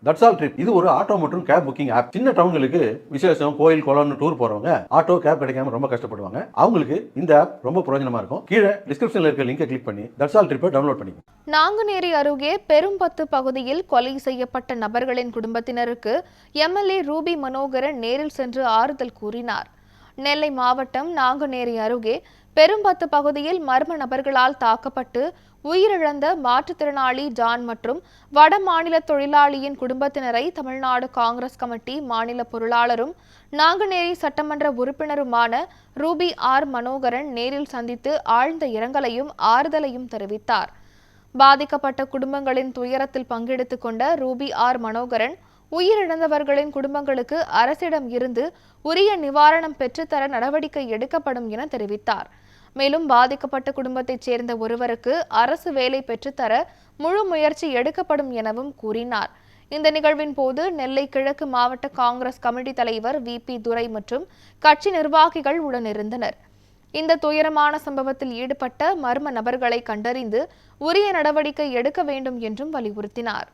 That's all trip இது ஒரு auto மற்றும் கேப் புக்கிங் ஆப். சின்ன டவுன்களுக்கு விசேஷம், கோயில், குளம்னு டூர் போறவங்க ஆட்டோ கேப் கிடைக்காம ரொம்ப கஷ்டப்படுவாங்க. அவங்களுக்கு இந்த ஆப் ரொம்ப பிரயோஜனமா இருக்கும். கீழே டிஸ்கிரிப்ஷன்ல இருக்க லிங்கை கிளிக் பண்ணி தட்ஸ் ஆல் ட்ரிப்பை டவுன்லோட் பண்ணிக்கோங்க. நாங்குநேரி அருகே பெரும்பத்து பகுதியில் கொலை செய்யப்பட்ட நபர்களின் குடும்பத்தினருக்கு எம்எல்ஏ ரூபி மனோகரன் நேரில் சென்று ஆறுதல் கூறினார். நெல்லை மாவட்டம் நாங்குநேரி அருகே பெரும்பத்து பகுதியில் மர்ம நபர்களால் தாக்கப்பட்டு உயிரிழந்த மாற்றுத்திறனாளி ஜான் மற்றும் வட மாநில தொழிலாளியின் குடும்பத்தினரை தமிழ்நாடு காங்கிரஸ் கமிட்டி மாநில பொருளாளரும் நாங்குநேரி சட்டமன்ற உறுப்பினருமான ரூபி மனோகரன் நேரில் சந்தித்து ஆழ்ந்த இரங்கலையும் ஆறுதலையும் தெரிவித்தார். பாதிக்கப்பட்ட குடும்பங்களின் துயரத்தில் பங்கெடுத்துக் கொண்ட ரூபி மனோகரன் உயிரிழந்தவர்களின் குடும்பங்களுக்கு அரசிடம் இருந்து உரிய நிவாரணம் பெற்றுத்தர நடவடிக்கை எடுக்கப்படும் என தெரிவித்தார். மேலும் பாதிக்கப்பட்ட குடும்பத்தைச் சேர்ந்த ஒருவருக்கு அரசு வேலை பெற்றுத்தர முழு முயற்சி எடுக்கப்படும் எனவும் கூறினார். இந்த நிகழ்வின் போது நெல்லை கிழக்கு மாவட்ட காங்கிரஸ் கமிட்டி தலைவர் VP துரை மற்றும் கட்சி நிர்வாகிகள் உடனிருந்தனர். இந்த துயரமான சம்பவத்தில் ஈடுபட்ட மர்ம நபர்களை கண்டறிந்து உரிய நடவடிக்கை எடுக்க வேண்டும் என்றும் வலியுறுத்தினார்.